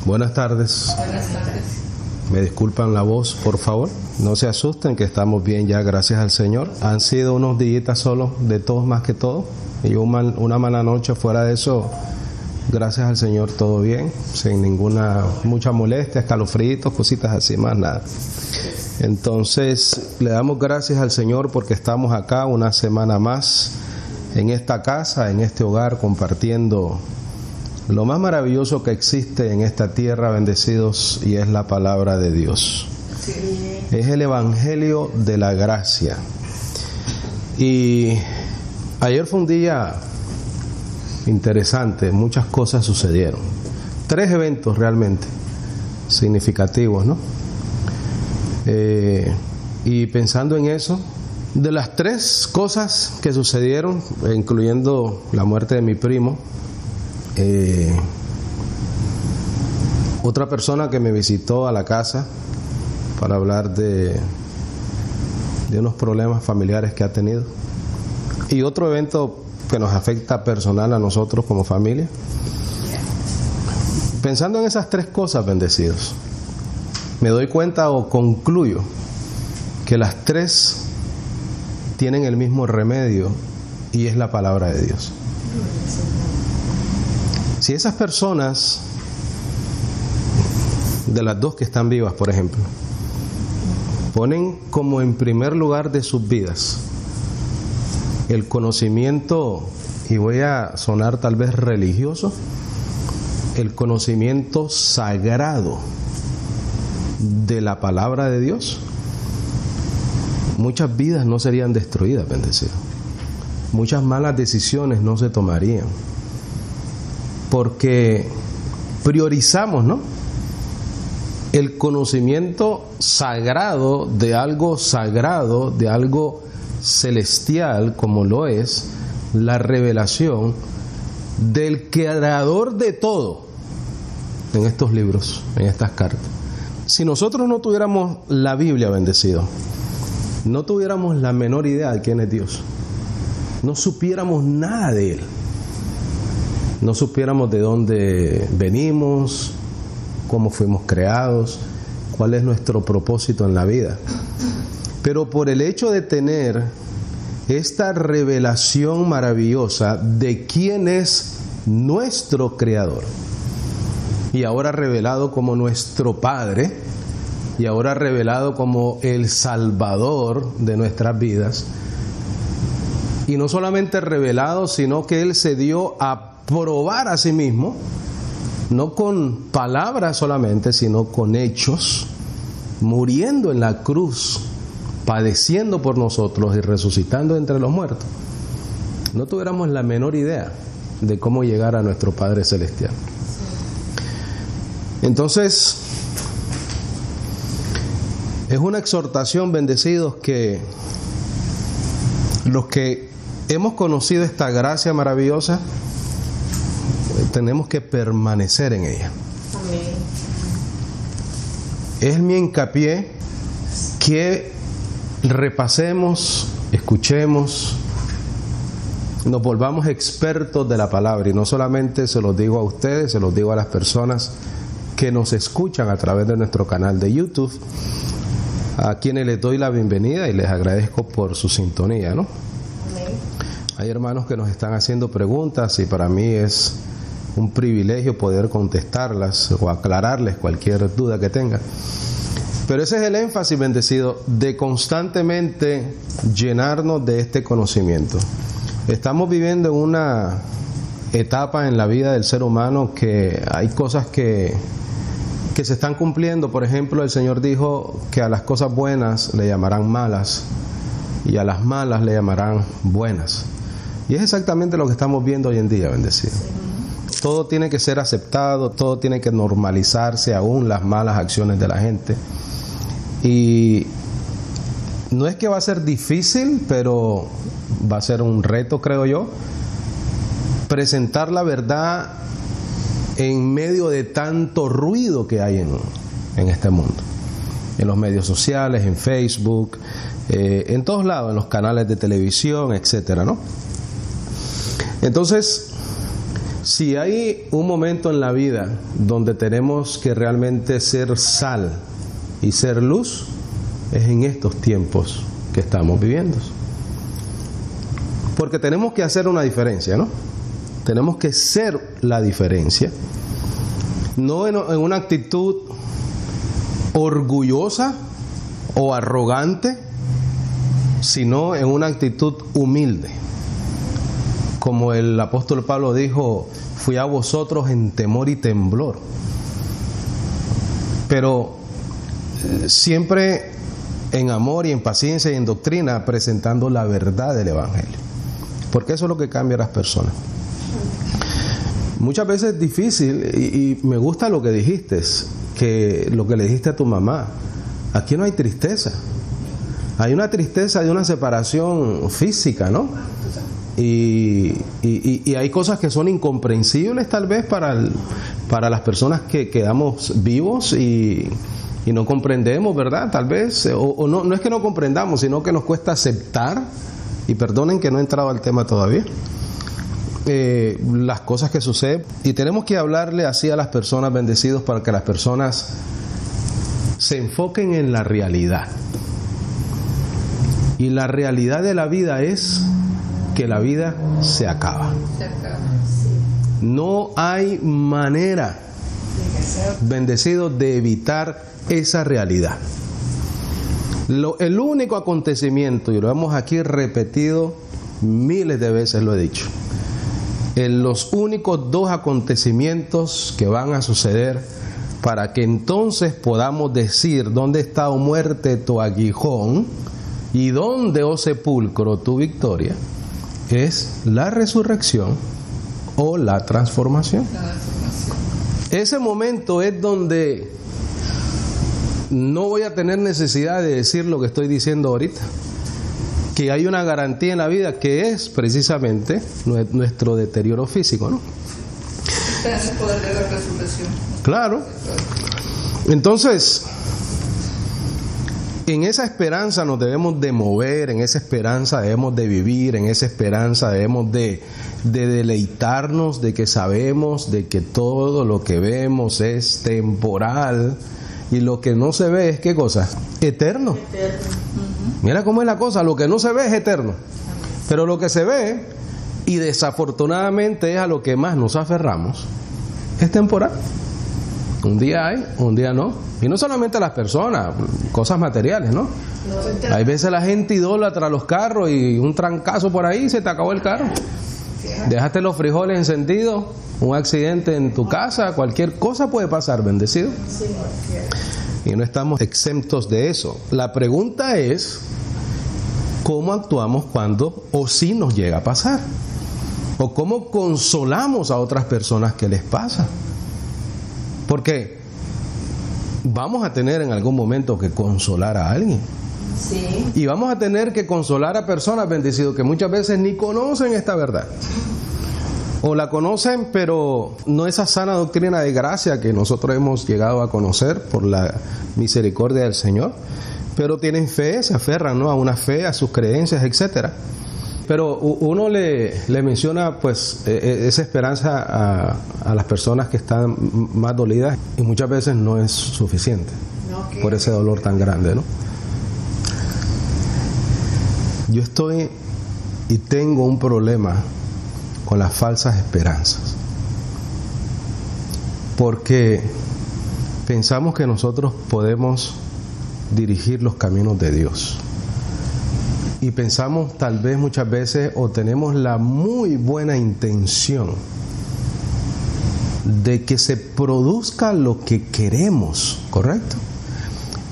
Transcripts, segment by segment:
Buenas tardes. Buenas tardes. Me disculpan la voz, por favor. No se asusten, que estamos bien ya, gracias al Señor. Han sido unos días solo, de todos más que todo. Y una mala noche. Fuera de eso, gracias al Señor, todo bien. Sin mucha molestia, escalofríos, cositas así, más nada. Entonces, le damos gracias al Señor porque estamos acá una semana más en esta casa, en este hogar, compartiendo lo más maravilloso que existe en esta tierra, bendecidos, y es la palabra de Dios. Sí. Es el Evangelio de la Gracia. Y ayer fue un día interesante, muchas cosas sucedieron. 3 eventos realmente significativos, ¿no? Y pensando en eso, de las 3 cosas que sucedieron, incluyendo la muerte de mi primo, otra persona que me visitó a la casa para hablar de unos problemas familiares que ha tenido, y otro evento que nos afecta personal a nosotros como familia. Pensando en esas 3 cosas, bendecidos, me doy cuenta o concluyo que las 3 tienen el mismo remedio, y es la palabra de Dios. Si esas personas, de las 2 que están vivas, por ejemplo, ponen como en primer lugar de sus vidas el conocimiento, y voy a sonar tal vez religioso, el conocimiento sagrado de la palabra de Dios, muchas vidas no serían destruidas, bendecido. Muchas malas decisiones no se tomarían, porque priorizamos, ¿no?, el conocimiento sagrado, de algo celestial, como lo es la revelación del creador de todo en estos libros, en estas cartas. Si nosotros no tuviéramos la Biblia, bendecido, no tuviéramos la menor idea de quién es Dios, no supiéramos nada de Él, no supiéramos de dónde venimos, cómo fuimos creados, cuál es nuestro propósito en la vida. Pero por el hecho de tener esta revelación maravillosa de quién es nuestro Creador, y ahora revelado como nuestro Padre, y ahora revelado como el Salvador de nuestras vidas, y no solamente revelado, sino que Él se dio a probar a sí mismo, no con palabras solamente, sino con hechos, muriendo en la cruz, padeciendo por nosotros y resucitando entre los muertos. No tuviéramos la menor idea de cómo llegar a nuestro Padre Celestial. Entonces, es una exhortación, bendecidos, que los que hemos conocido esta gracia maravillosa, tenemos que permanecer en ella. Amén. Es mi hincapié que repasemos, escuchemos, nos volvamos expertos de la palabra, y no solamente se los digo a ustedes, se los digo a las personas que nos escuchan a través de nuestro canal de YouTube, a quienes les doy la bienvenida y les agradezco por su sintonía, ¿no? Amén. Hay hermanos que nos están haciendo preguntas, y para mí es un privilegio poder contestarlas o aclararles cualquier duda que tengan. Pero ese es el énfasis, bendecido, de constantemente llenarnos de este conocimiento. Estamos viviendo en una etapa en la vida del ser humano que hay cosas que se están cumpliendo. Por ejemplo, el Señor dijo que a las cosas buenas le llamarán malas, y a las malas le llamarán buenas. Y es exactamente lo que estamos viendo hoy en día, bendecido. Todo tiene que ser aceptado, todo tiene que normalizarse, aún las malas acciones de la gente. Y no es que va a ser difícil, pero va a ser un reto, creo yo, presentar la verdad en medio de tanto ruido que hay en este mundo. En los medios sociales, en Facebook, en todos lados, en los canales de televisión, etcétera, ¿no? Entonces, Si hay un momento en la vida donde tenemos que realmente ser sal y ser luz, es en estos tiempos que estamos viviendo. Porque tenemos que hacer una diferencia, ¿no? Tenemos que ser la diferencia. No en una actitud orgullosa o arrogante, sino en una actitud humilde. Como el apóstol Pablo dijo, fui a vosotros en temor y temblor. Pero siempre en amor y en paciencia y en doctrina, presentando la verdad del Evangelio. Porque eso es lo que cambia a las personas. Muchas veces es difícil, y me gusta lo que dijiste, que lo que le dijiste a tu mamá. Aquí no hay tristeza. Hay una tristeza de una separación física, ¿no? Y hay cosas que son incomprensibles tal vez para las personas que quedamos vivos y no comprendemos, ¿verdad? Tal vez, o no es que no comprendamos, sino que nos cuesta aceptar, y perdonen que no he entrado al tema todavía, las cosas que suceden. Y tenemos que hablarle así a las personas, bendecidos, para que las personas se enfoquen en la realidad. Y la realidad de la vida es que la vida se acaba. No hay manera, bendecidos, de evitar esa realidad. El único acontecimiento, y lo hemos aquí repetido miles de veces, lo he dicho, en los únicos dos acontecimientos que van a suceder para que entonces podamos decir: ¿dónde está, oh muerte, tu aguijón? ¿Y dónde, oh sepulcro, tu victoria? Es la resurrección o la transformación. Ese momento es donde no voy a tener necesidad de decir lo que estoy diciendo ahorita, que hay una garantía en la vida, que es precisamente nuestro deterioro físico, ¿no? Está en el poder de la resurrección. Claro. Entonces, en esa esperanza nos debemos de mover, en esa esperanza debemos de vivir, en esa esperanza debemos de deleitarnos de que sabemos de que todo lo que vemos es temporal, y lo que no se ve es, ¿qué cosa? Eterno. Mira cómo es la cosa, lo que no se ve es eterno, pero lo que se ve, y desafortunadamente es a lo que más nos aferramos, es temporal. Un día hay, un día no. Y no solamente las personas, cosas materiales, ¿no? Hay veces la gente idólatra los carros, y un trancazo por ahí, se te acabó el carro. Dejaste los frijoles encendidos, un accidente en tu casa, cualquier cosa puede pasar, bendecido. Y no estamos exentos de eso. La pregunta es, ¿cómo actuamos cuando o si nos llega a pasar? ¿O cómo consolamos a otras personas que les pasa? Porque vamos a tener en algún momento que consolar a alguien. Sí. Y vamos a tener que consolar a personas, bendecidos, que muchas veces ni conocen esta verdad. O la conocen, pero no esa sana doctrina de gracia que nosotros hemos llegado a conocer por la misericordia del Señor. Pero tienen fe, se aferran, ¿no?, a una fe, a sus creencias, etcétera. Pero uno le menciona pues esa esperanza a las personas que están más dolidas, y muchas veces no es suficiente por ese dolor tan grande, ¿no? Yo estoy y tengo un problema con las falsas esperanzas, porque pensamos que nosotros podemos dirigir los caminos de Dios. Y pensamos tal vez muchas veces, o tenemos la muy buena intención de que se produzca lo que queremos, ¿correcto?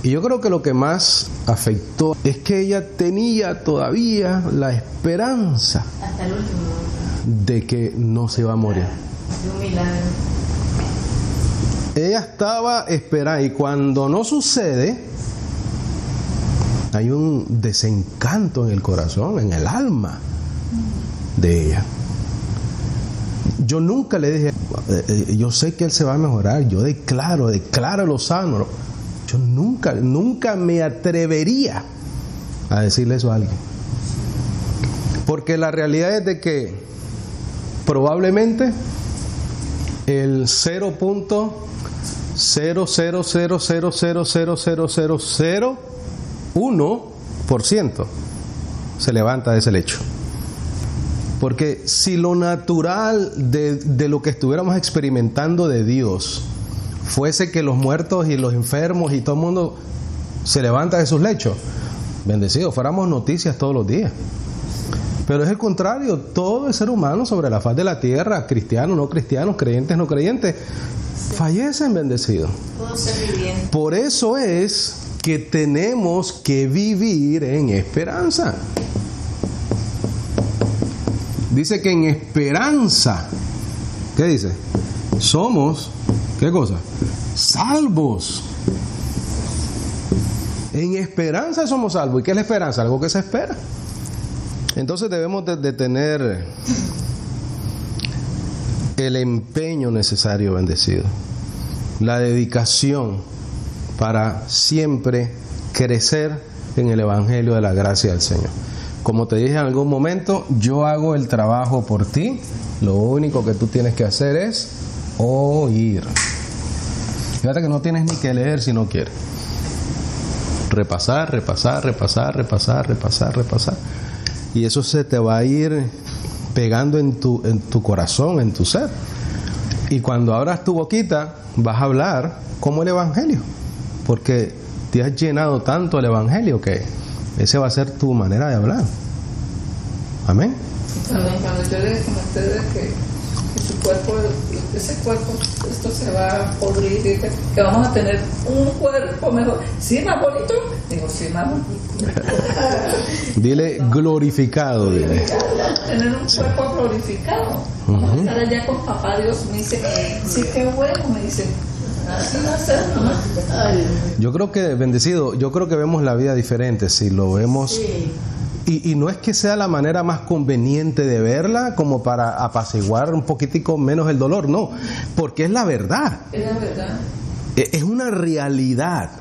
Y yo creo que lo que más afectó es que ella tenía todavía la esperanza hasta el último de que no se iba a morir. Un milagro. Ella estaba esperando, y cuando no sucede, hay un desencanto en el corazón, en el alma de ella. Yo nunca le dije, yo sé que él se va a mejorar, yo declaro lo sano. Yo nunca me atrevería a decirle eso a alguien. Porque la realidad es de que probablemente el 0.0000000001% se levanta de ese lecho. Porque si lo natural de lo que estuviéramos experimentando de Dios fuese que los muertos y los enfermos y todo el mundo se levanta de sus lechos, bendecidos, fuéramos noticias todos los días. Pero es el contrario, todo el ser humano sobre la faz de la tierra, cristianos, no cristianos, creyentes, no creyentes, fallecen, bendecidos. Por eso es que tenemos que vivir en esperanza. Dice que en esperanza, ¿qué dice? Somos, ¿qué cosa? Salvos. En esperanza somos salvos. ¿Y qué es la esperanza? Algo que se espera. Entonces debemos de tener el empeño necesario, bendecido. La dedicación para siempre crecer en el Evangelio de la gracia del Señor. Como te dije en algún momento, yo hago el trabajo por ti. Lo único que tú tienes que hacer es oír. Fíjate que no tienes ni que leer si no quieres. Repasar. Y eso se te va a ir pegando en tu corazón, en tu ser. Y cuando abras tu boquita, vas a hablar como el Evangelio. Porque te has llenado tanto el Evangelio que esa va a ser tu manera de hablar. Amén. Cuando yo les comenté de que su cuerpo, ese cuerpo, esto se va a podrir, que vamos a tener un cuerpo mejor. ¿Sí, más bonito? Digo, sí, más bonito. Dile glorificado, dile. Tener un cuerpo glorificado. Vamos a estar allá con papá Dios. Me dice, sí, qué bueno, me dice. Así va a ser, ¿no? Yo creo que, bendecido, yo creo que vemos la vida diferente si lo vemos. Sí. Y no es que sea la manera más conveniente de verla como para apaciguar un poquitico menos el dolor, no, porque es la verdad. Es la verdad. Es una realidad.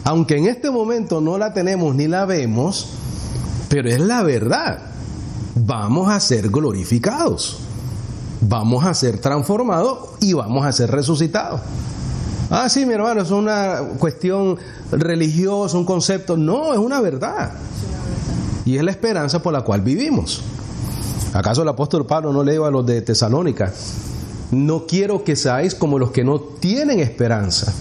Aunque en este momento no la tenemos ni la vemos, pero es la verdad. Vamos a ser glorificados, vamos a ser transformados y vamos a ser resucitados. Ah, sí, mi hermano, es una cuestión religiosa, un concepto. No, es una verdad. Y es la esperanza por la cual vivimos. ¿Acaso el apóstol Pablo no le dijo a los de Tesalónica: no quiero que seáis como los que no tienen esperanza?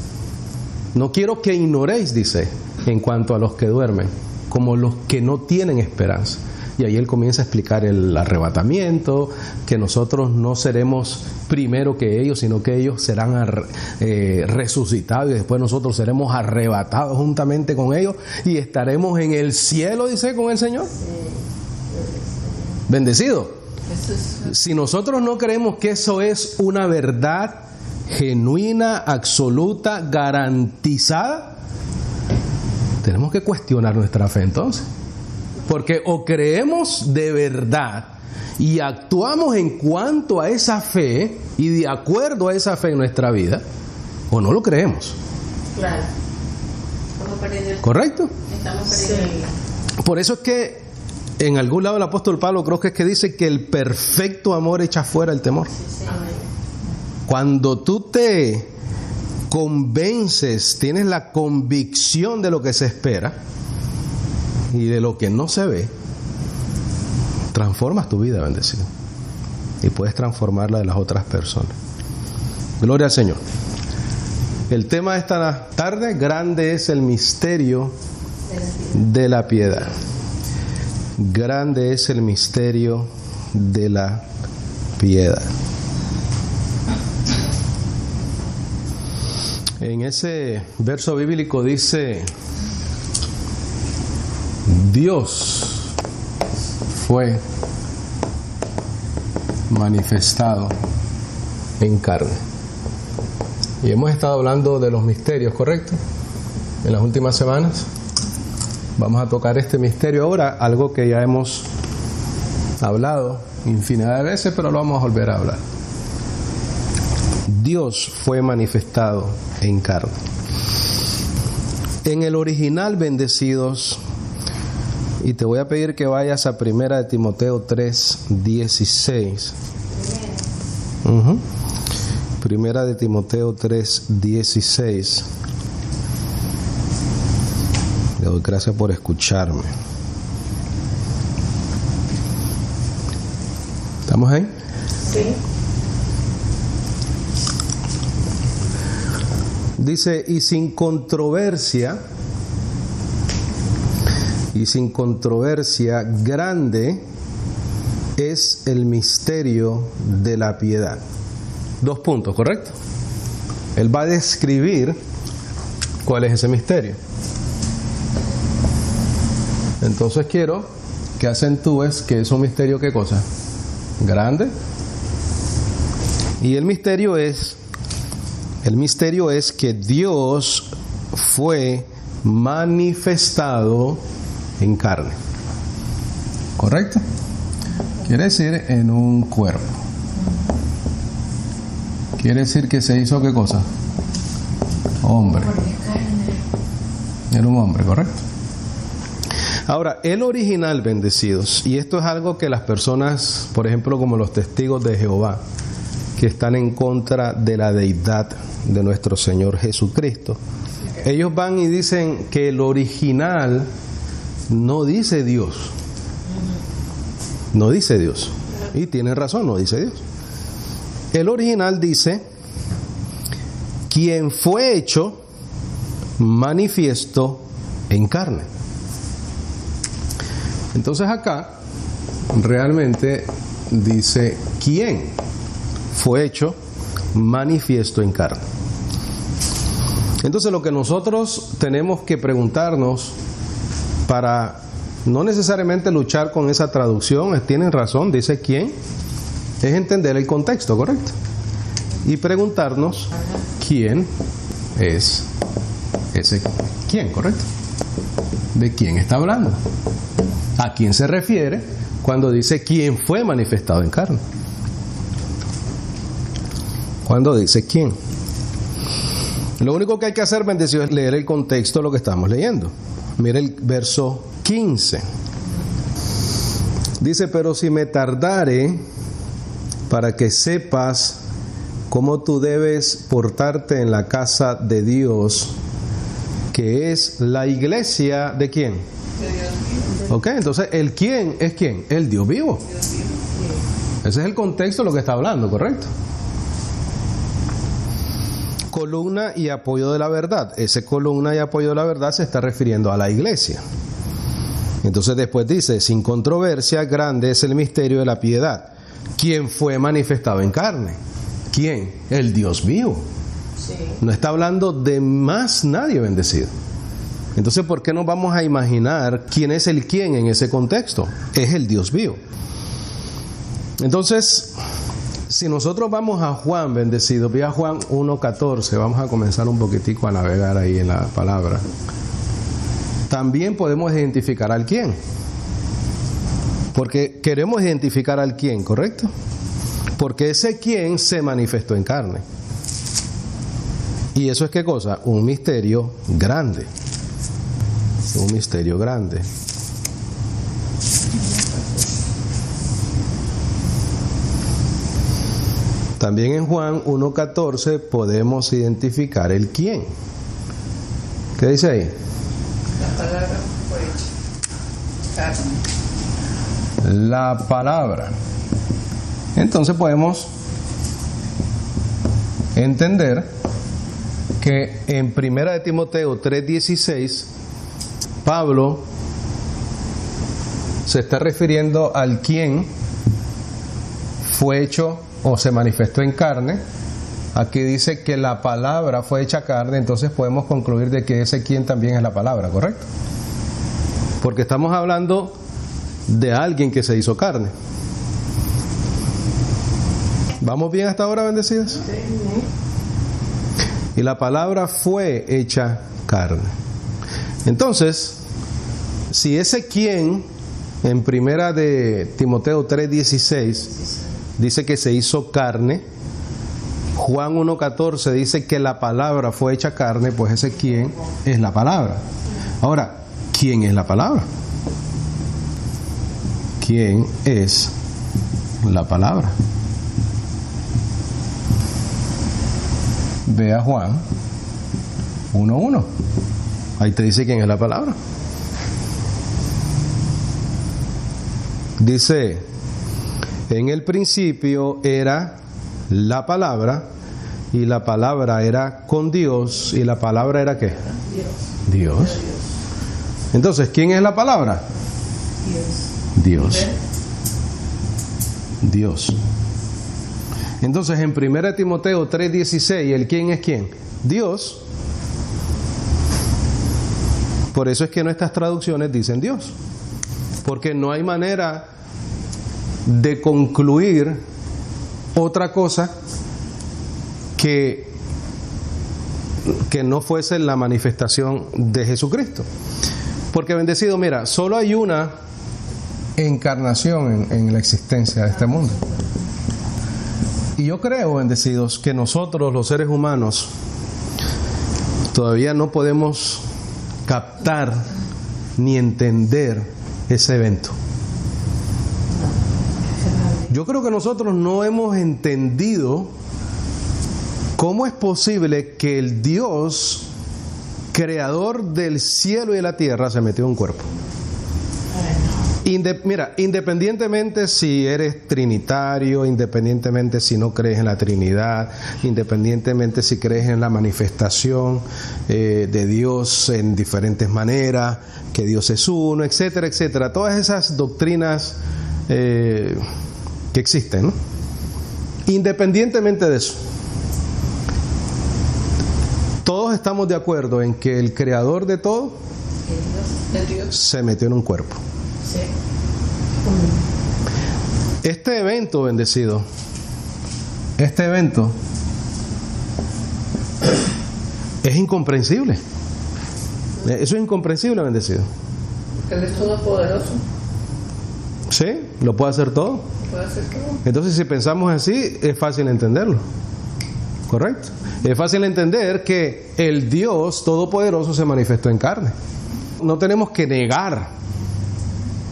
No quiero que ignoréis, dice, en cuanto a los que duermen, como los que no tienen esperanza. Y ahí él comienza a explicar el arrebatamiento, que nosotros no seremos primero que ellos, sino que ellos serán resucitados y después nosotros seremos arrebatados juntamente con ellos y estaremos en el cielo, dice, con el Señor. Bendecido. Si nosotros no creemos que eso es una verdad genuina, absoluta, garantizada, tenemos que cuestionar nuestra fe entonces. Porque o creemos de verdad y actuamos en cuanto a esa fe y de acuerdo a esa fe en nuestra vida, o no lo creemos. Claro. ¿Correcto? Estamos perdiendo. Por eso es que en algún lado el apóstol Pablo creo que es que dice que el perfecto amor echa fuera el temor. Sí. Cuando tú te convences, tienes la convicción de lo que se espera y de lo que no se ve, transformas tu vida, bendecido, y puedes transformar la de las otras personas. Gloria al Señor. El tema de esta tarde: grande es el misterio de la piedad. Grande es el misterio de la piedad. En ese verso bíblico dice: Dios fue manifestado en carne. Y hemos estado hablando de los misterios, ¿correcto? En las últimas semanas. Vamos a tocar este misterio ahora, algo que ya hemos hablado infinidad de veces, pero lo vamos a volver a hablar. Dios fue manifestado en carne. En el original, bendecidos, y te voy a pedir que vayas a 1 Timoteo 3:16. Primera de Timoteo 3:16. Le doy gracias por escucharme. ¿Estamos ahí? Sí. Dice, y sin controversia, grande es el misterio de la piedad. 2 puntos, ¿correcto? Él va a describir cuál es ese misterio. Entonces quiero que acentúes que es un misterio, ¿qué cosa? Grande. Y el misterio es que Dios fue manifestado en carne. ¿Correcto? Quiere decir en un cuerpo. Quiere decir que se hizo ¿qué cosa? Hombre. Era un hombre, ¿correcto? Ahora, el original, bendecidos, y esto es algo que las personas, por ejemplo, como los testigos de Jehová, que están en contra de la deidad de nuestro Señor Jesucristo, ellos van y dicen que el original no dice Dios. No dice Dios. Y tienen razón, no dice Dios. El original dice, quien fue hecho manifiesto en carne. Entonces acá realmente dice, ¿quién fue hecho manifiesto en carne? Entonces lo que nosotros tenemos que preguntarnos para no necesariamente luchar con esa traducción, tienen razón, dice quién, es entender el contexto, ¿correcto? Y preguntarnos quién es ese quién, ¿correcto? ¿De quién está hablando? ¿A quién se refiere cuando dice quién fue manifestado en carne? Cuando dice quién. Lo único que hay que hacer, bendecido, es leer el contexto de lo que estamos leyendo. Mira el verso 15. Dice, pero si me tardare para que sepas cómo tú debes portarte en la casa de Dios, que es la iglesia de quién. Ok, entonces el quién es quién, el Dios vivo. Ese es el contexto de lo que está hablando, ¿correcto? Columna y apoyo de la verdad. Ese columna y apoyo de la verdad se está refiriendo a la iglesia. Entonces después dice, sin controversia, grande es el misterio de la piedad. ¿Quién fue manifestado en carne? ¿Quién? El Dios vivo. Sí. No está hablando de más nadie, bendecido. Entonces, ¿por qué no vamos a imaginar quién es el quién en ese contexto? Es el Dios vivo. Entonces, si nosotros vamos a Juan, bendecido, ve a Juan 1:14, vamos a comenzar un poquitico a navegar ahí en la palabra. También podemos identificar al quién. Porque queremos identificar al quién, ¿correcto? Porque ese quién se manifestó en carne. Y eso es ¿qué cosa? Un misterio grande. Un misterio grande. También en Juan 1:14 podemos identificar el quién. ¿Qué dice ahí? La palabra fue hecha carne. La palabra. Entonces podemos entender que en Primera de Timoteo 3:16 Pablo se está refiriendo al quien fue hecho o se manifestó en carne. Aquí dice que la palabra fue hecha carne, entonces podemos concluir de que ese quien también es la palabra, ¿correcto? Porque estamos hablando de alguien que se hizo carne. ¿Vamos bien hasta ahora, bendecidos? Y la palabra fue hecha carne. Entonces, si ese quien en Primera de Timoteo 3:16 dice que se hizo carne, Juan 1:14 dice que la palabra fue hecha carne, pues ese quién es la palabra. Ahora, ¿quién es la palabra? ¿Quién es la palabra? ve a Juan 1:1. Ahí te dice quién es la palabra. Dice, en el principio era la palabra, y la palabra era con Dios, y la palabra era ¿qué? Dios. Entonces, ¿quién es la palabra? Dios. Dios. Entonces, en 1 Timoteo 3:16, ¿el quién es quién? Dios. Por eso es que nuestras traducciones dicen Dios, porque no hay manera de concluir otra cosa que no fuese la manifestación de Jesucristo. Porque, bendecido, mira, solo hay una encarnación en la existencia de este mundo. Y yo creo, bendecidos, que nosotros los seres humanos todavía no podemos captar ni entender ese evento. Yo creo que nosotros no hemos entendido cómo es posible que el Dios creador del cielo y de la tierra se metió en un cuerpo. Mira, independientemente si eres trinitario, independientemente si no crees en la Trinidad, independientemente si crees en la manifestación de Dios en diferentes maneras, que Dios es uno, etcétera, etcétera, todas esas doctrinas que existen, ¿no? Independientemente de eso, todos estamos de acuerdo en que el creador de todo se metió en un cuerpo. Sí. Este evento, bendecido, este evento es incomprensible. Eso es incomprensible, bendecido. Él es todopoderoso. Sí, lo puede hacer todo. Puede hacer todo. Entonces, si pensamos así, es fácil entenderlo. ¿Correcto? Es fácil entender que el Dios todopoderoso se manifestó en carne. No tenemos que negar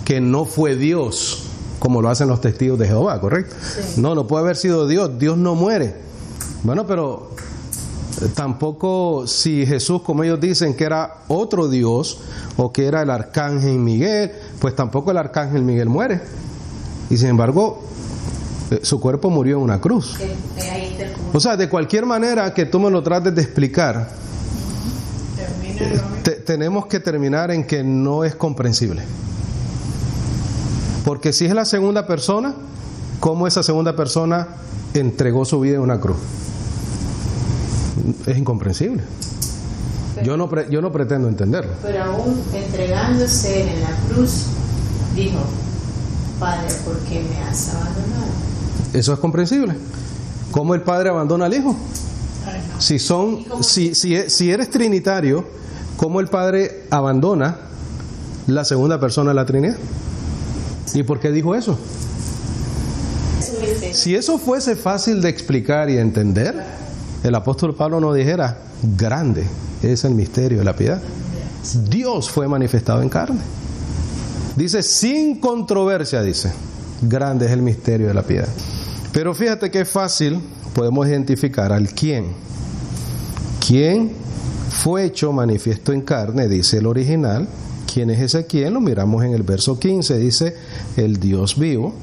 que no fue Dios, como lo hacen los testigos de Jehová, ¿correcto? Sí. No puede haber sido Dios. Dios no muere. Bueno, pero tampoco si Jesús, como ellos dicen, que era otro Dios, o que era el arcángel Miguel, pues tampoco el arcángel Miguel muere. Y sin embargo, su cuerpo murió en una cruz. O sea, de cualquier manera que tú me lo trates de explicar, tenemos que terminar en que no es comprensible. Porque si es la segunda persona, ¿cómo esa segunda persona entregó su vida en una cruz? Es incomprensible. Yo no pretendo entenderlo. Pero aún entregándose en la cruz, dijo: Padre, ¿por qué me has abandonado? Eso es comprensible. ¿Cómo el Padre abandona al Hijo? Si eres trinitario, ¿cómo el Padre abandona la segunda persona de la Trinidad? ¿Y por qué dijo eso? Si eso fuese fácil de explicar y de entender, el apóstol Pablo no dijera: grande es el misterio de la piedad. Dios fue manifestado en carne. Dice, sin controversia, dice, grande es el misterio de la piedad. Pero fíjate que es fácil, podemos identificar al quién. ¿Quién fue hecho manifiesto en carne? Dice el original. ¿Quién es ese quién? Lo miramos en el verso 15, dice el Dios vivo.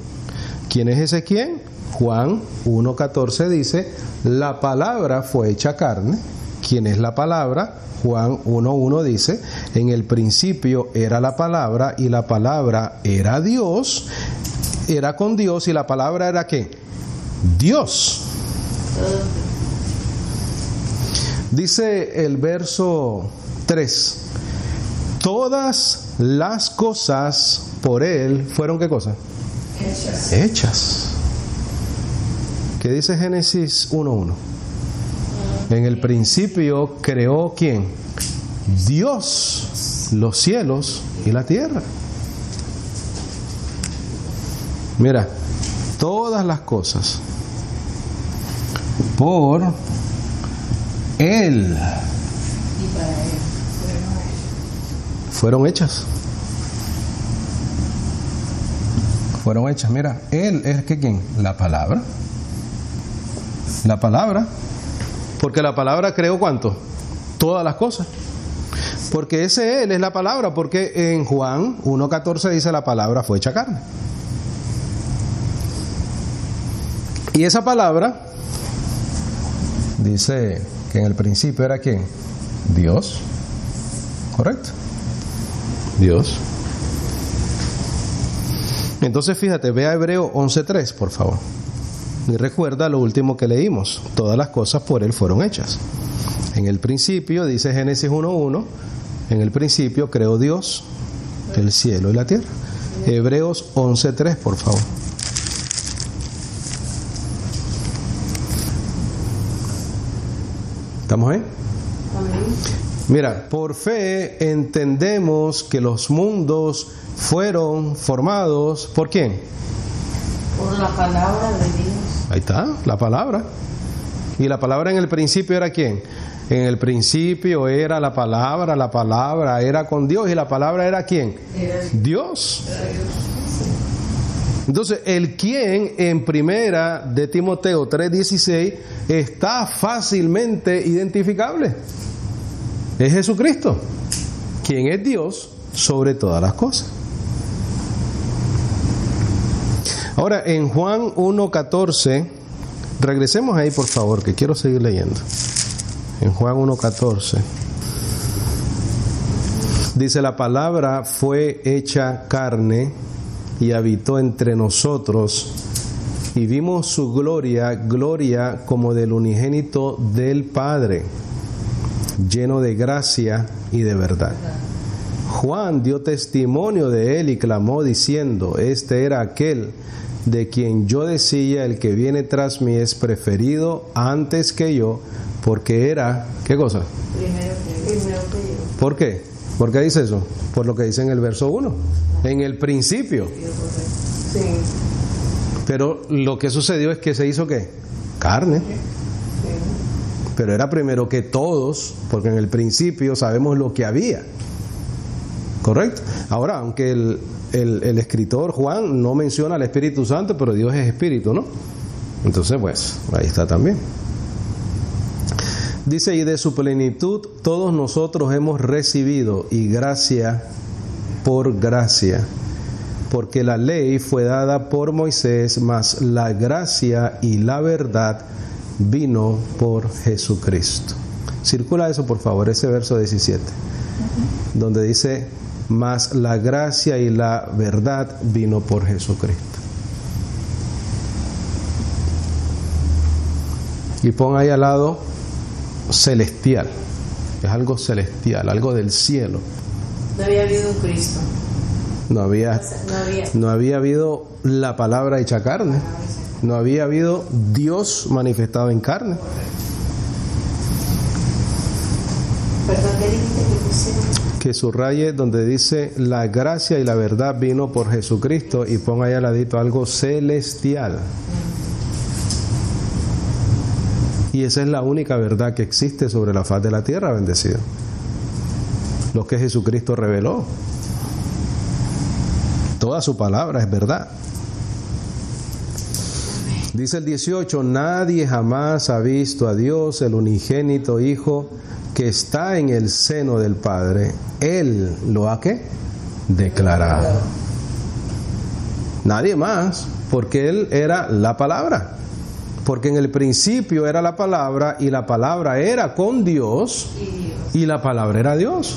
¿Quién es ese quién? Juan 1:14 dice, la palabra fue hecha carne. ¿Quién es la palabra? Juan 1:1 dice, en el principio era la palabra y la palabra era Dios, era con Dios y la palabra era ¿qué? Dios. Dice el verso 3, todas las cosas por Él fueron ¿qué cosa? Hechas. ¿Qué dice Génesis 1:1? En el principio creó ¿quién? Dios los cielos y la tierra. Mira, todas las cosas por Él fueron hechas. Fueron hechas. Mira, Él es que ¿quién? La palabra. La palabra Porque la palabra creó ¿cuánto? Todas las cosas. Porque ese Él es la palabra, porque en Juan 1:14 dice la palabra fue hecha carne. Y esa palabra dice que en el principio era ¿quién? Dios. ¿Correcto? Dios. Entonces fíjate, ve a Hebreos 11:3, por favor. Y recuerda lo último que leímos. Todas las cosas por Él fueron hechas. En el principio, dice Génesis 1:1, en el principio creó Dios el cielo y la tierra. Hebreos 11:3, por favor. ¿Estamos ahí? Mira, por fe entendemos que los mundos fueron formados, ¿por quién? Por la palabra de Dios. Ahí está, la palabra. ¿Y la palabra en el principio era quién? En el principio era la palabra era con Dios, y la palabra era ¿quién? Dios. Entonces, el quién en primera de Timoteo 3:16 está fácilmente identificable. Es Jesucristo, quien es Dios sobre todas las cosas. Ahora, en Juan 1:14, regresemos ahí por favor, que quiero seguir leyendo. En Juan 1:14 dice: la palabra fue hecha carne y habitó entre nosotros, y vimos su gloria, gloria como del unigénito del Padre, lleno de gracia y de verdad. Juan dio testimonio de él y clamó diciendo: este era aquel de quien yo decía, el que viene tras mí es preferido antes que yo, porque era, ¿qué cosa? Primero que yo. ¿Por qué? ¿Por qué dice eso? Por lo que dice en el verso 1. En el principio. Sí. Pero lo que sucedió es que se hizo ¿qué? Carne. Pero era primero que todos, porque en el principio sabemos lo que había. ¿Correcto? Ahora, aunque el escritor Juan no menciona al Espíritu Santo, pero Dios es Espíritu, ¿no? Entonces, pues, ahí está también. Dice: y de su plenitud todos nosotros hemos recibido, y gracia por gracia, porque la ley fue dada por Moisés, mas la gracia y la verdad vino por Jesucristo. Circula eso por favor, ese verso 17, donde dice: mas la gracia y la verdad vino por Jesucristo. Y pon ahí al lado celestial. Es algo celestial, algo del cielo. No había habido un Cristo. No había habido la palabra hecha carne. No había habido Dios manifestado en carne. Perdón, ¿qué dijiste que pusieron? Que subraye donde dice: la gracia y la verdad vino por Jesucristo, y ponga ahí al ladito algo celestial. Y esa es la única verdad que existe sobre la faz de la tierra, bendecido. Lo que Jesucristo reveló. Toda su palabra es verdad. Dice el 18: nadie jamás ha visto a Dios, el unigénito Hijo que está en el seno del Padre. Él lo ha ¿qué? Declarado. Nadie más, porque Él era la palabra. Porque en el principio era la palabra, y la palabra era con Dios, y la palabra era Dios.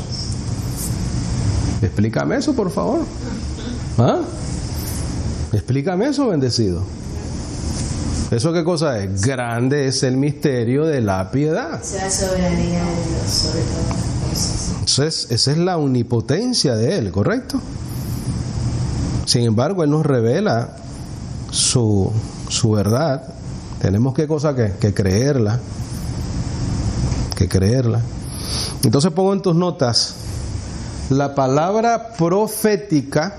Explícame eso, por favor. ¿Ah? Explícame eso, bendecido. ¿Eso qué cosa es? Grande es el misterio de la piedad. Es la soberanía de Dios sobre todas las cosas. Entonces, esa es la omnipotencia de Él, ¿correcto? Sin embargo, Él nos revela su verdad. Tenemos que cosa que creerla. Que creerla. Entonces pongo en tus notas: la palabra profética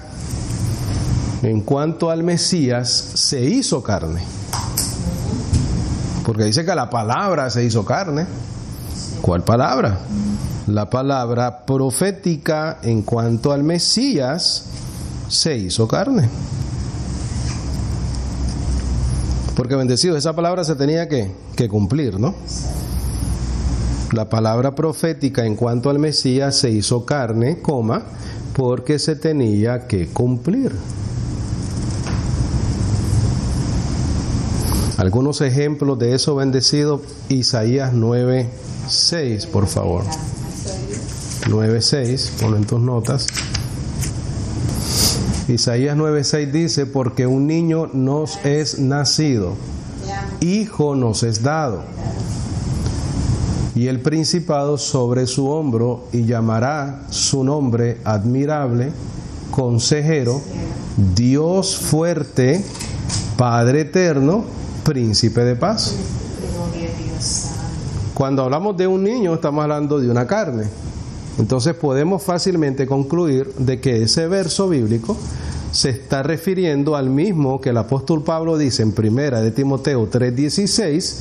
en cuanto al Mesías se hizo carne. Porque dice que la palabra se hizo carne. ¿Cuál palabra? La palabra profética en cuanto al Mesías se hizo carne. Porque, bendecido, esa palabra se tenía que cumplir, ¿no? La palabra profética en cuanto al Mesías se hizo carne, coma, porque se tenía que cumplir. Algunos ejemplos de eso bendecido, Isaías 9:6, por favor. 9:6, pon en tus notas. Isaías 9:6 dice, porque un niño nos es nacido, hijo nos es dado, y el principado sobre su hombro, y llamará su nombre admirable, consejero, Dios fuerte, Padre eterno, príncipe de paz. Cuando hablamos de un niño, estamos hablando de una carne. Entonces podemos fácilmente concluir de que ese verso bíblico se está refiriendo al mismo que el apóstol Pablo dice en 1 de Timoteo 3:16,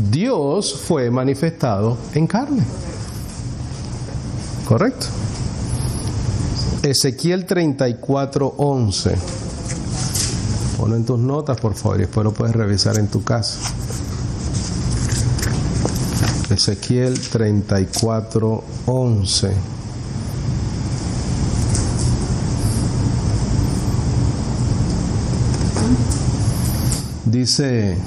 Dios fue manifestado en carne. ¿Correcto? Ezequiel 34:11. Ponlo en tus notas, por favor, y después lo puedes revisar en tu casa. Ezequiel 34:11. Dice,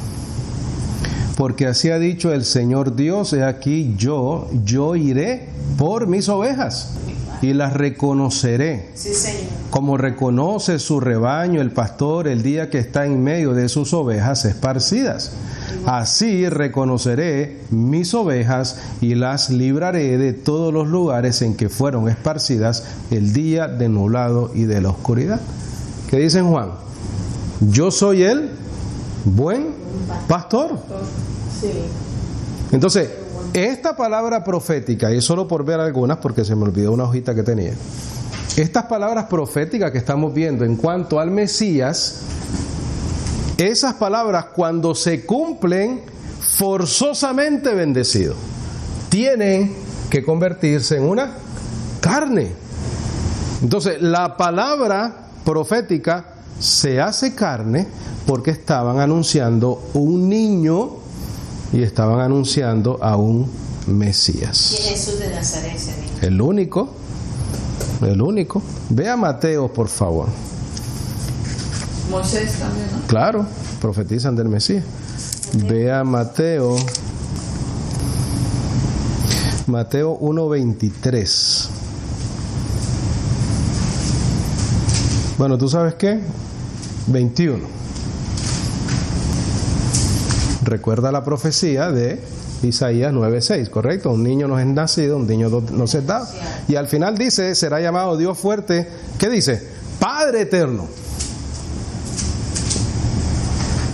porque así ha dicho el Señor Dios, he aquí yo iré por mis ovejas y las reconoceré. Sí, Señor. Como reconoce su rebaño el pastor el día que está en medio de sus ovejas esparcidas. Así reconoceré mis ovejas y las libraré de todos los lugares en que fueron esparcidas el día de nublado y de la oscuridad. ¿Qué dice Juan? Yo soy el buen pastor. Sí. Entonces, esta palabra profética, y solo por ver algunas porque se me olvidó una hojita que tenía, estas palabras proféticas que estamos viendo en cuanto al Mesías, esas palabras cuando se cumplen, forzosamente bendecido, tienen que convertirse en una carne. Entonces, la palabra profética se hace carne porque estaban anunciando un niño y estaban anunciando a un Mesías. Y Jesús de Nazaret, Señor. El único. Ve a Mateo, por favor. Moisés también, ¿no? Claro, profetizan del Mesías. Ve a Mateo 1:23. Bueno, ¿tú sabes qué? 21. Recuerda la profecía de Isaías 9:6, ¿correcto? Un niño nos es nacido, un niño nos es dado. Y al final dice, será llamado Dios fuerte. ¿Qué dice? Padre eterno.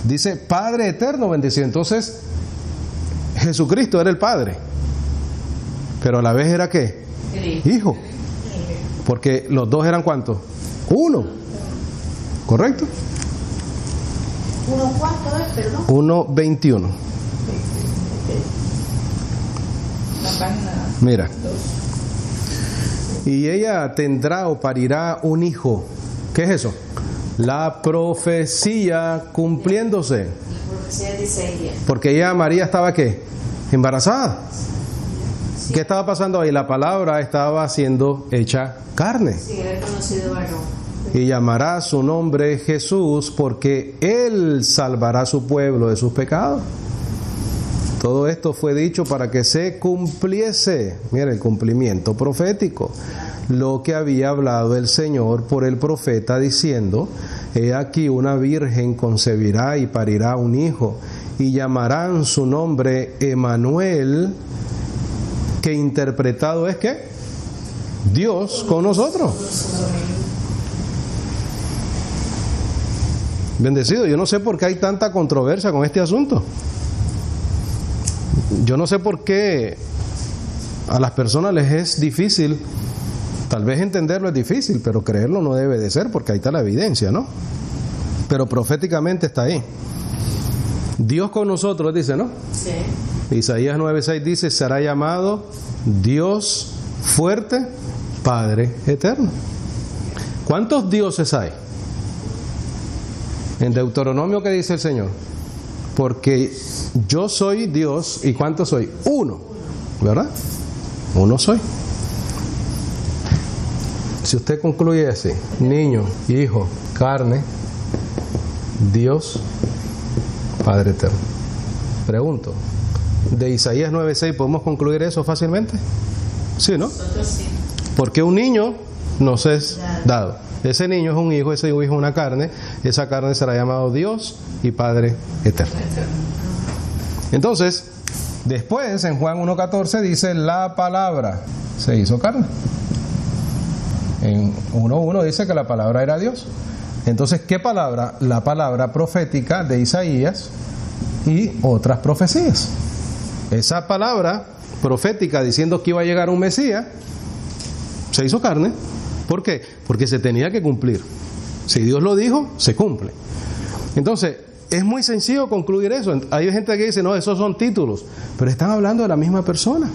Dice Padre eterno bendecido. Entonces, Jesucristo era el Padre. Pero a la vez era ¿qué? Hijo. Porque los dos eran ¿cuántos? Uno. ¿Correcto? ¿Uno cuánto es, perdón? 1:21. La página Mira. 2. Y ella tendrá o parirá un hijo. ¿Qué es eso? La profecía cumpliéndose. La profecía de Isaías. Porque ella, María, estaba ¿qué? Embarazada. ¿Qué estaba pasando ahí? La palabra estaba siendo hecha carne. Sí, era conocido varón. Y llamará su nombre Jesús, porque Él salvará a su pueblo de sus pecados. Todo esto fue dicho para que se cumpliese, mira el cumplimiento profético, lo que había hablado el Señor por el profeta diciendo, he aquí una virgen concebirá y parirá un hijo, y llamarán su nombre Emanuel, que interpretado es ¿qué? Dios con nosotros. Bendecido, yo no sé por qué hay tanta controversia con este asunto. Yo no sé por qué a las personas les es difícil, tal vez entenderlo es difícil, pero creerlo no debe de ser porque ahí está la evidencia, ¿no? Pero proféticamente está ahí. Dios con nosotros, dice, ¿no? Sí. Isaías 9:6 dice, será llamado Dios fuerte, Padre eterno. ¿Cuántos dioses hay? En Deuteronomio, ¿qué dice el Señor? Porque yo soy Dios, ¿y cuánto soy? Uno. ¿verdad? Uno soy. Si usted concluye así, niño, hijo, carne, Dios, Padre eterno. Pregunto, ¿de Isaías 9:6 podemos concluir eso fácilmente? ¿Sí, no? Nosotros sí. Porque un niño nos es dado. Ese niño es un hijo, ese hijo es una carne, esa carne será llamado Dios y Padre eterno. Entonces, después en Juan 1:14 dice, la palabra se hizo carne. En 1:1 dice que la palabra era Dios. Entonces, ¿qué palabra? La palabra profética de Isaías y otras profecías. Esa palabra profética diciendo que iba a llegar un Mesías se hizo carne. ¿Por qué? Porque se tenía que cumplir. Si Dios lo dijo, se cumple. Entonces, es muy sencillo concluir eso. Hay gente que dice, no, esos son títulos, pero están hablando de la misma persona.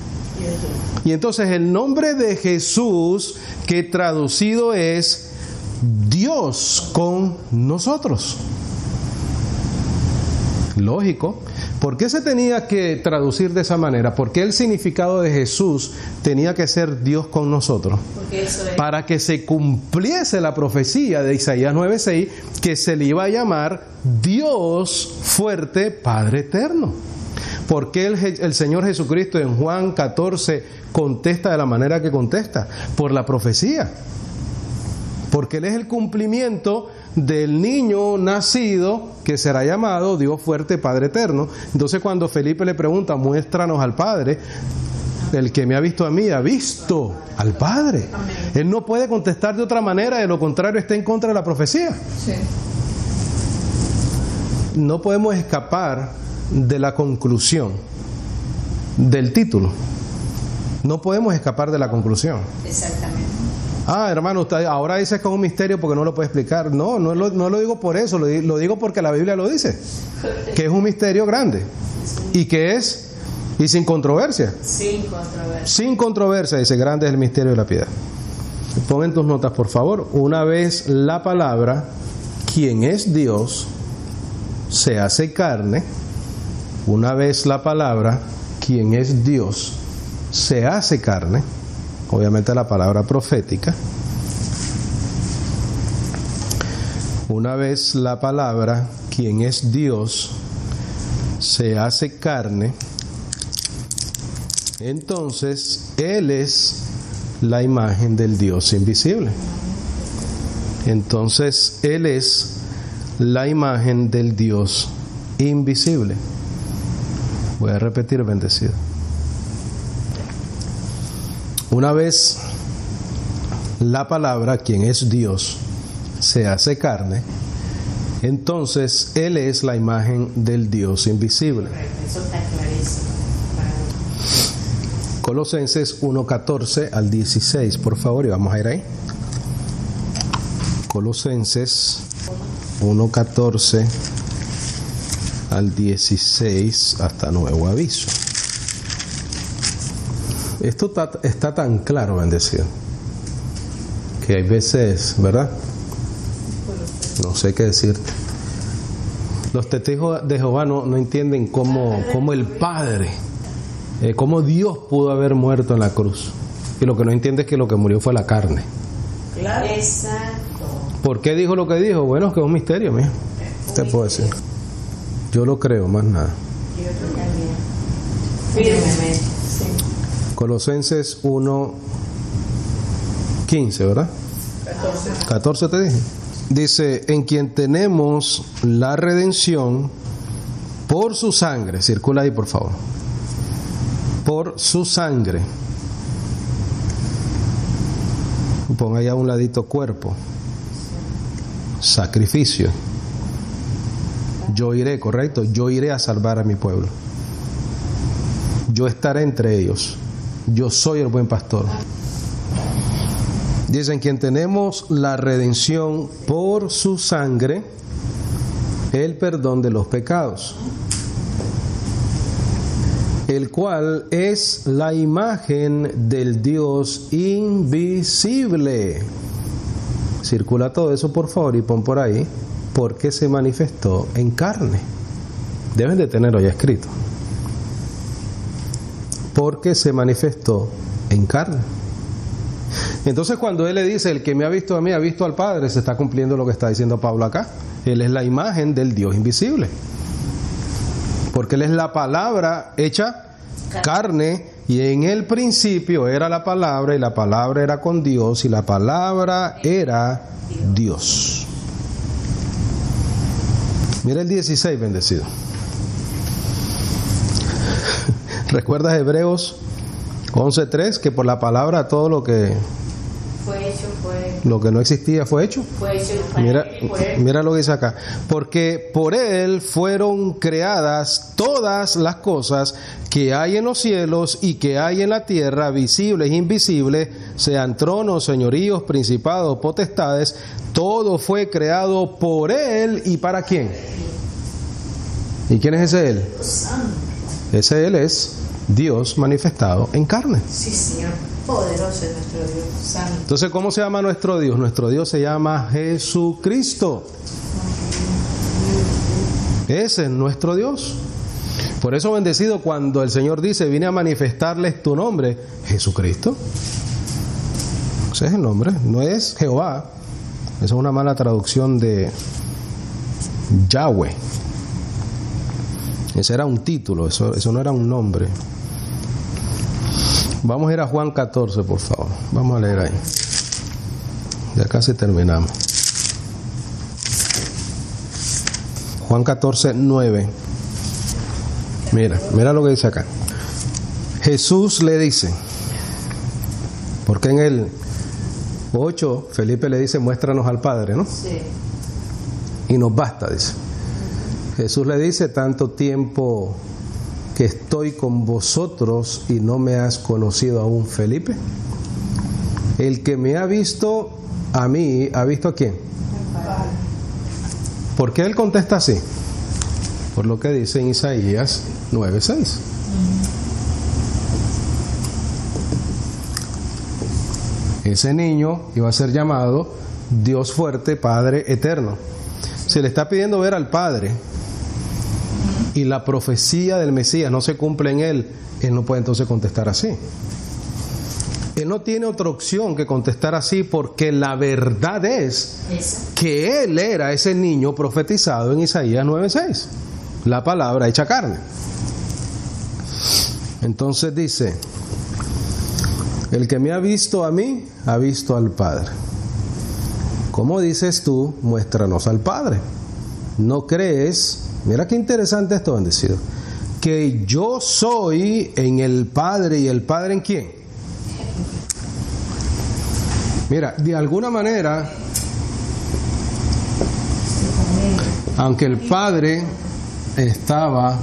Y entonces el nombre de Jesús, que traducido es Dios con nosotros. Lógico. ¿Por qué se tenía que traducir de esa manera? ¿Por qué el significado de Jesús tenía que ser Dios con nosotros? Para que se cumpliese la profecía de Isaías 9:6, que se le iba a llamar Dios fuerte, Padre eterno. ¿Por qué el Señor Jesucristo en Juan 14 contesta de la manera que contesta? Por la profecía. Porque Él es el cumplimiento del niño nacido que será llamado Dios fuerte, Padre eterno. Entonces cuando Felipe le pregunta, muéstranos al Padre, el que me ha visto a mí ha visto al Padre. Él no puede contestar de otra manera, de lo contrario está en contra de la profecía. Sí. No podemos escapar de la conclusión del título. No podemos escapar de la conclusión. Exactamente. Ah, hermano, usted ahora dice que es un misterio porque no lo puede explicar. No lo digo por eso, lo digo porque la Biblia lo dice. Que es un misterio grande. Y que es, y sin controversia. Sin controversia. Sin controversia, dice, grande es el misterio de la piedad. Pon en tus notas, por favor. Una vez la palabra, quien es Dios, se hace carne. Una vez la palabra, quien es Dios, se hace carne. Obviamente la palabra profética. Una vez la palabra, quien es Dios, se hace carne, entonces Él es la imagen del Dios invisible. Entonces Él es la imagen del Dios invisible. Voy a repetir, bendecido. Una vez la palabra, quien es Dios, se hace carne, entonces Él es la imagen del Dios invisible. Eso está clarísimo. Colosenses 1:14 al 16, por favor, y vamos a ir ahí. Colosenses 1:14 al 16, hasta nuevo aviso. Esto está tan claro, bendecido, que hay veces, ¿verdad? No sé qué decirte. Los testigos de Jehová no entienden cómo el Padre, cómo Dios pudo haber muerto en la cruz. Y lo que no entiende es que lo que murió fue la carne. Claro. Exacto. ¿Por qué dijo lo que dijo? Bueno, es que es un misterio, mío. Te puedo decir. Yo lo creo, más nada. Yo también. Firmemente. Sí. Colosenses 1:15, ¿verdad? 14 te dije. Dice, en quien tenemos la redención por su sangre. Circula ahí, por favor. Por su sangre. Pon ahí a un ladito cuerpo. Sacrificio. Yo iré, correcto. Yo iré a salvar a mi pueblo. Yo estaré entre ellos. Yo soy el buen pastor. Dicen, quien tenemos la redención por su sangre, el perdón de los pecados, el cual es la imagen del Dios invisible. Circula todo eso, por favor, y pon por ahí, porque se manifestó en carne. Deben de tenerlo ya escrito. porque se manifestó en carne. Entonces cuando Él le dice, el que me ha visto a mí ha visto al Padre, se está cumpliendo lo que está diciendo Pablo acá. Él es la imagen del Dios invisible, porque Él es la palabra hecha carne, y en el principio era la palabra, y la palabra era con Dios, y la palabra era Dios. Mira el 16, bendecido. ¿Recuerdas Hebreos 11:3? Que por la palabra todo lo que no existía fue hecho. Mira lo que dice acá. Porque por Él fueron creadas todas las cosas que hay en los cielos y que hay en la tierra, visibles e invisibles, sean tronos, señoríos, principados, potestades. Todo fue creado por Él. ¿Y para quién? ¿Y quién es ese Él? Ese Él es Dios manifestado en carne. Sí, Señor. Poderoso es nuestro Dios santo. Entonces, ¿cómo se llama nuestro Dios? Nuestro Dios se llama Jesucristo. Ese es nuestro Dios. Por eso, bendecido, cuando el Señor dice, vine a manifestarles tu nombre, Jesucristo. Ese es el nombre, no es Jehová. Esa es una mala traducción de Yahweh. Ese era un título, eso no era un nombre. Vamos a ir a Juan 14, por favor. Vamos a leer ahí. Ya casi terminamos. Juan 14:9. Mira lo que dice acá. Jesús le dice, porque en el 8 Felipe le dice, muéstranos al Padre, ¿no? Sí. Y nos basta, dice. Jesús le dice, tanto tiempo que estoy con vosotros y no me has conocido aún, Felipe. El que me ha visto a mí, ¿ha visto a quién? ¿Por qué él contesta así? Por lo que dice en Isaías 9:6. Ese niño iba a ser llamado Dios fuerte, Padre eterno. Se le está pidiendo ver al Padre, y la profecía del Mesías no se cumple en él, él no puede entonces contestar así. Él no tiene otra opción que contestar así, porque la verdad es que él era ese niño profetizado en Isaías 9:6, la palabra hecha carne. Entonces dice, el que me ha visto a mí, ha visto al Padre. ¿Cómo dices tú, muéstranos al Padre? ¿No crees? Mira qué interesante esto, bendecido. Que yo soy en el Padre, y el Padre en quién. Mira, de alguna manera, aunque el Padre estaba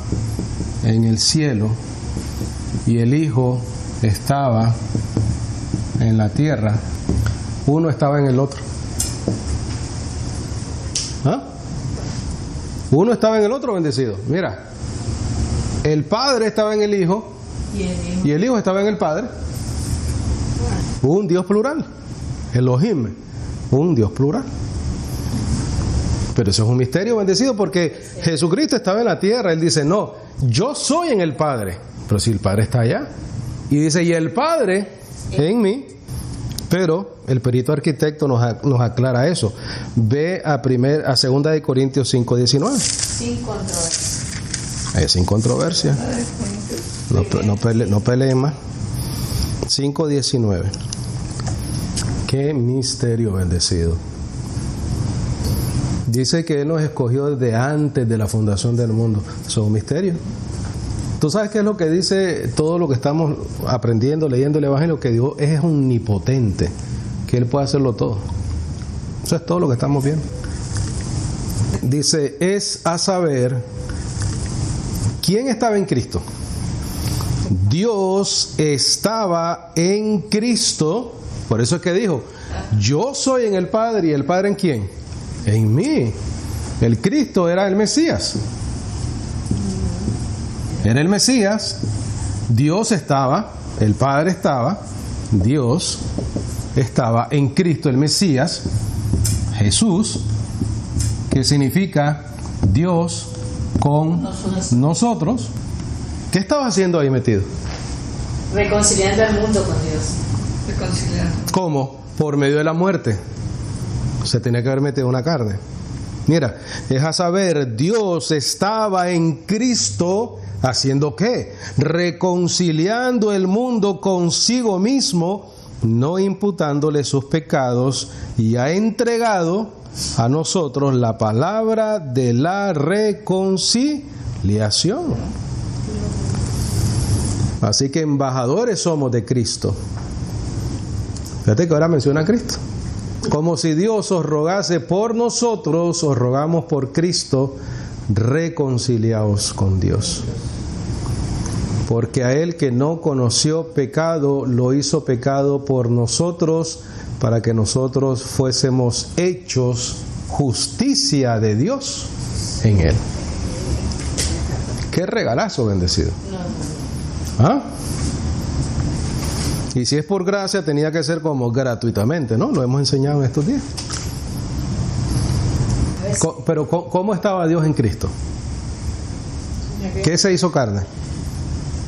en el cielo y el Hijo estaba en la tierra, uno estaba en el otro. ¿Ah? Uno estaba en el otro, bendecido. Mira, el Padre estaba en el Hijo y el Hijo estaba en el Padre. Un Dios plural. Elohim, un Dios plural. Pero eso es un misterio, bendecido, porque Jesucristo estaba en la tierra. Él dice, no, yo soy en el Padre. Pero si el Padre está allá. Y dice, y el Padre en mí. Pero el perito arquitecto nos aclara eso. Ve a 2 de Corintios 5:19. Sin controversia. Sin controversia. No peleen más. 5:19. Qué misterio, bendecido. Dice que Él nos escogió desde antes de la fundación del mundo. Eso es un misterio. ¿Tú sabes qué es lo que dice todo lo que estamos aprendiendo, leyendo el Evangelio? Que Dios es omnipotente, que Él puede hacerlo todo. Eso es todo lo que estamos viendo. Dice, es a saber, ¿quién estaba en Cristo? Dios estaba en Cristo. Por eso es que dijo, yo soy en el Padre, y el Padre en quién. En mí. El Cristo era el Mesías. Era el Mesías, Dios estaba, el Padre estaba, Dios estaba en Cristo, el Mesías, Jesús, que significa Dios con nosotros. ¿Qué estaba haciendo ahí metido? Reconciliando al mundo con Dios. Reconciliando. ¿Cómo? Por medio de la muerte. Se tenía que haber metido una carne. Mira, es a saber, Dios estaba en Cristo, ¿haciendo qué? Reconciliando el mundo consigo mismo, no imputándole sus pecados, y ha entregado a nosotros la palabra de la reconciliación. Así que embajadores somos de Cristo. Fíjate que ahora menciona a Cristo. Como si Dios os rogase por nosotros, os rogamos por Cristo, reconciliaos con Dios. Porque a Él que no conoció pecado, lo hizo pecado por nosotros, para que nosotros fuésemos hechos justicia de Dios en Él. ¡Qué regalazo bendecido! ¿Ah? Y si es por gracia, tenía que ser como gratuitamente, ¿no? Lo hemos enseñado en estos días. Pero ¿cómo estaba Dios en Cristo? ¿Qué se hizo carne?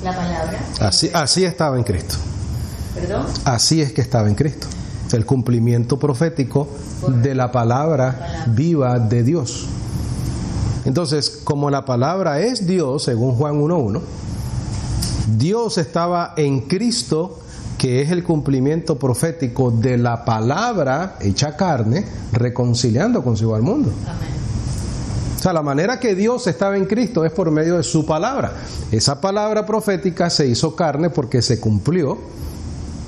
La palabra. Así estaba en Cristo. ¿Perdón? Así es que estaba en Cristo. El cumplimiento profético de la palabra viva de Dios. Entonces, como la palabra es Dios, según Juan 1:1, Dios estaba en Cristo, que es el cumplimiento profético de la palabra hecha carne, reconciliando consigo al mundo. Amén. O sea, la manera que Dios estaba en Cristo es por medio de su palabra. Esa palabra profética se hizo carne porque se cumplió,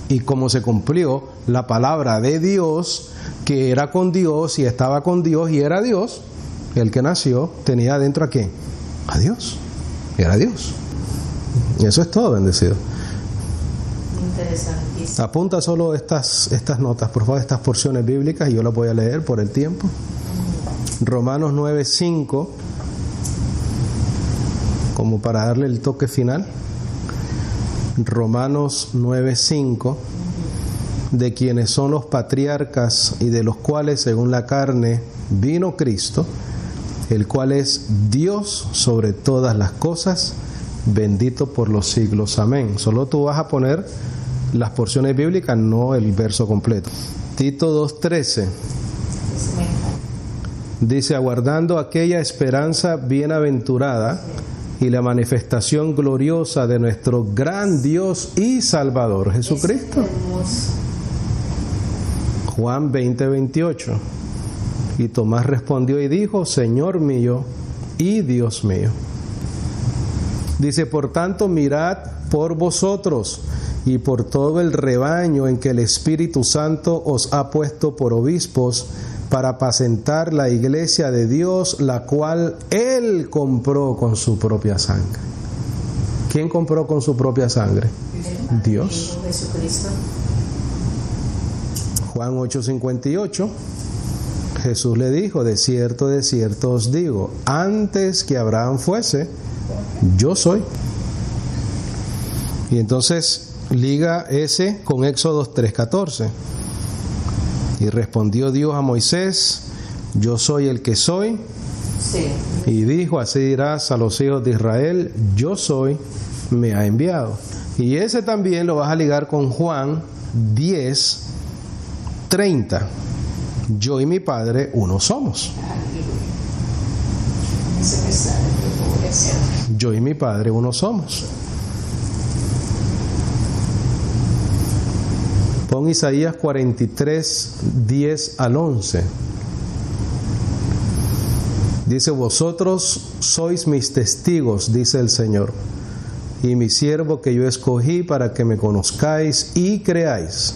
y como se cumplió la palabra de Dios, que era con Dios y estaba con Dios y era Dios, el que nació tenía adentro ¿a quién? A Dios. Era Dios. Y eso es todo, bendecido. Interesantísimo. Apunta solo estas notas, por favor, estas porciones bíblicas, y yo las voy a leer por el tiempo. Romanos 9:5, como para darle el toque final. Romanos 9:5, de quienes son los patriarcas y de los cuales según la carne vino Cristo, el cual es Dios sobre todas las cosas, bendito por los siglos. Amén. Solo tú vas a poner las porciones bíblicas, no el verso completo. Tito 2:13 dice: aguardando aquella esperanza bienaventurada y la manifestación gloriosa de nuestro gran Dios y Salvador Jesucristo. Juan 20:28. Y Tomás respondió y dijo: Señor mío y Dios mío. Dice: por tanto, mirad por vosotros y por todo el rebaño en que el Espíritu Santo os ha puesto por obispos, para apacentar la iglesia de Dios, la cual Él compró con su propia sangre. ¿Quién compró con su propia sangre? Dios. Jesucristo. Juan 8:58. Jesús le dijo: de cierto os digo, antes que Abraham fuese, yo soy. Y entonces liga ese con Éxodo 3:14. Y respondió Dios a Moisés: yo soy el que soy. Sí. Y dijo: así dirás a los hijos de Israel: yo soy, me ha enviado. Y ese también lo vas a ligar con Juan 10:30. Yo y mi Padre uno somos. Yo y mi Padre uno somos. Pon Isaías 43:10-11. Dice: vosotros sois mis testigos, dice el Señor, y mi siervo que yo escogí para que me conozcáis y creáis,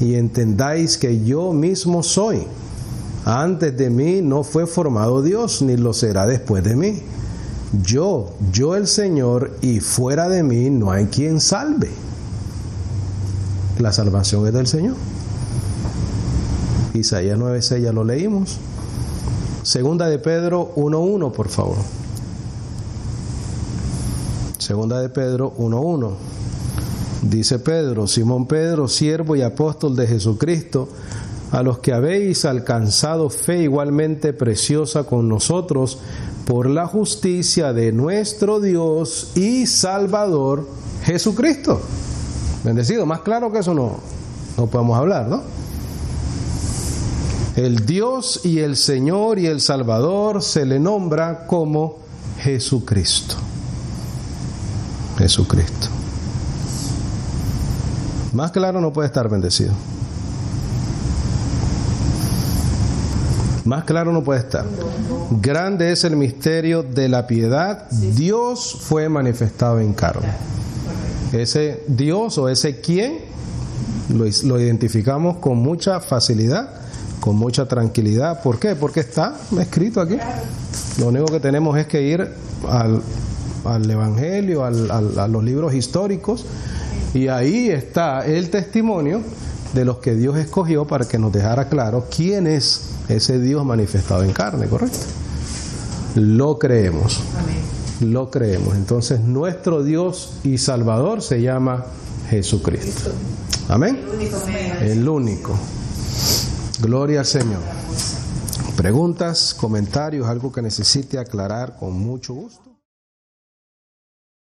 y entendáis que yo mismo soy. Antes de mí no fue formado Dios, ni lo será después de mí. Yo el Señor, y fuera de mí no hay quien salve. La salvación es del Señor. Isaías 9:6 ya lo leímos. Segunda de Pedro 1:1, por favor. Segunda de Pedro 1:1. Dice Pedro: Simón Pedro, siervo y apóstol de Jesucristo, a los que habéis alcanzado fe igualmente preciosa con nosotros, por la justicia de nuestro Dios y Salvador Jesucristo. Bendecido, más claro que eso no podemos hablar, ¿no? El Dios y el Señor y el Salvador se le nombra como Jesucristo. Jesucristo. Más claro no puede estar, bendecido. Más claro no puede estar. Grande es el misterio de la piedad. Dios fue manifestado en carne. Ese Dios o ese quién lo identificamos con mucha facilidad, con mucha tranquilidad. ¿Por qué? Porque está escrito aquí. Lo único que tenemos es que ir al Evangelio, a los libros históricos, y ahí está el testimonio de los que Dios escogió para que nos dejara claro quién es ese Dios manifestado en carne, ¿correcto? Lo creemos. Amén. Lo creemos. Entonces nuestro Dios y Salvador se llama Jesucristo. Amén. El único. Gloria al Señor. Preguntas, comentarios, algo que necesite aclarar, con mucho gusto.